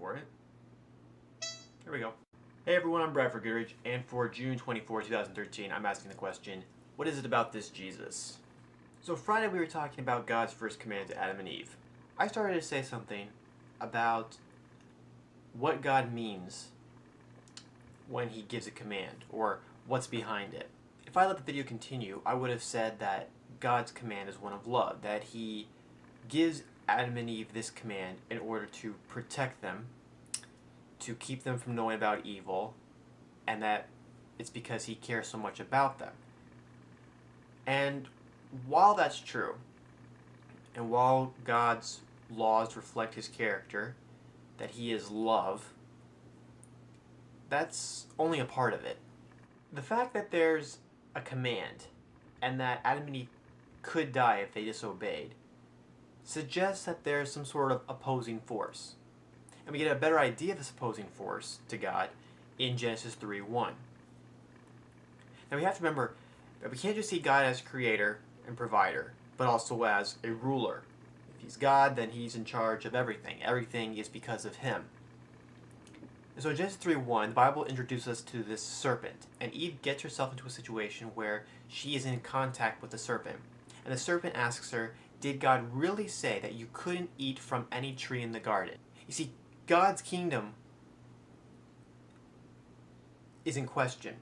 for it. Here we go. Hey everyone, I'm Bradford Goodrich, and for June 24, 2013, I'm asking the question, what is it about this Jesus? So Friday we were talking about God's first command to Adam and Eve. I started to say something about what God means when he gives a command, or what's behind it. If I let the video continue, I would have said that God's command is one of love, that he gives Adam and Eve this command in order to protect them, to keep them from knowing about evil, and that it's because he cares so much about them. And while that's true, and while God's laws reflect his character, that he is love, that's only a part of it. The fact that there's a command, and that Adam and Eve could die if they disobeyed, suggests that there's some sort of opposing force. And we get a better idea of this opposing force to God in Genesis 3:1. Now we have to remember that we can't just see God as creator and provider, but also as a ruler. If he's God, then he's in charge of everything. Everything is because of him. And so in Genesis 3:1, the Bible introduces us to this serpent, and Eve gets herself into a situation where she is in contact with the serpent. And the serpent asks her, did God really say that you couldn't eat from any tree in the garden? You see, God's kingdom is in question.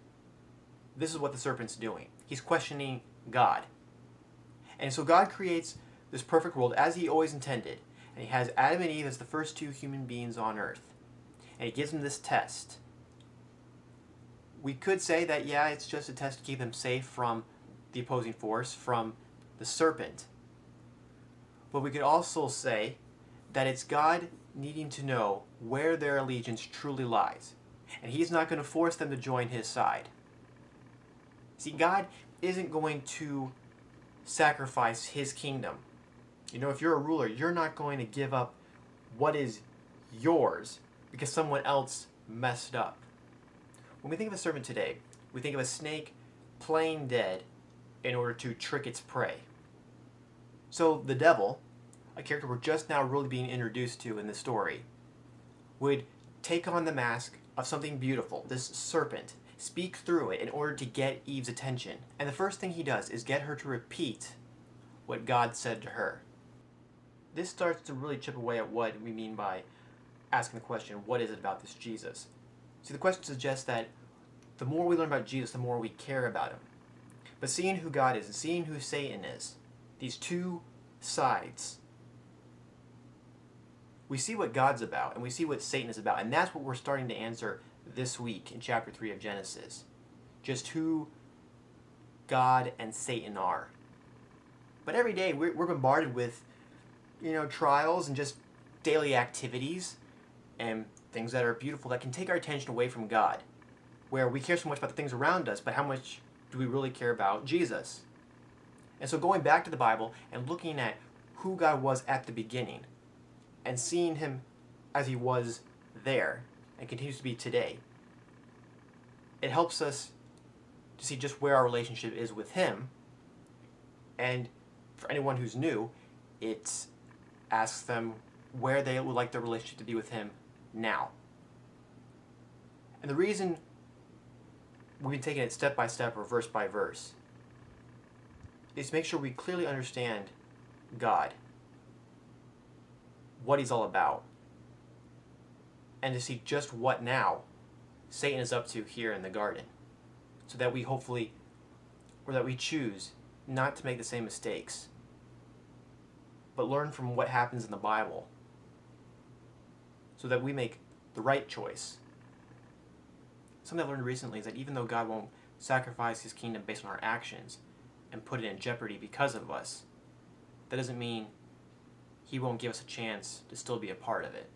This is what the serpent's doing. He's questioning God. And so God creates this perfect world as he always intended. And he has Adam and Eve as the first two human beings on earth. And he gives them this test. We could say that, yeah, it's just a test to keep them safe from the opposing force, from the serpent. But we could also say that it's God needing to know where their allegiance truly lies. And he's not going to force them to join his side. See, God isn't going to sacrifice his kingdom. You know, if you're a ruler, you're not going to give up what is yours because someone else messed up. When we think of a serpent today, we think of a snake playing dead in order to trick its prey. So the devil, a character we're just now really being introduced to in the story, would take on the mask of something beautiful, this serpent, speak through it in order to get Eve's attention. And the first thing he does is get her to repeat what God said to her. This starts to really chip away at what we mean by asking the question, what is it about this Jesus? See, the question suggests that the more we learn about Jesus, the more we care about him. But seeing who God is and seeing who Satan is, these two sides, we see what God's about and we see what Satan is about. And that's what we're starting to answer this week in chapter 3 of Genesis. Just who God and Satan are. But every day we're bombarded with, trials and just daily activities and things that are beautiful that can take our attention away from God. Where we care so much about the things around us, but how much do we really care about Jesus? And so going back to the Bible and looking at who God was at the beginning and seeing him as he was there and continues to be today, it helps us to see just where our relationship is with him. And for anyone who's new, it asks them where they would like their relationship to be with him now. And the reason we've been taking it step by step or verse by verse is to make sure we clearly understand God, what he's all about, and to see just what now Satan is up to here in the garden, so that we hopefully, or that we choose not to make the same mistakes, but learn from what happens in the Bible, so that we make the right choice. Something I learned recently is that even though God won't sacrifice his kingdom based on our actions and put it in jeopardy because of us, that doesn't mean he won't give us a chance to still be a part of it.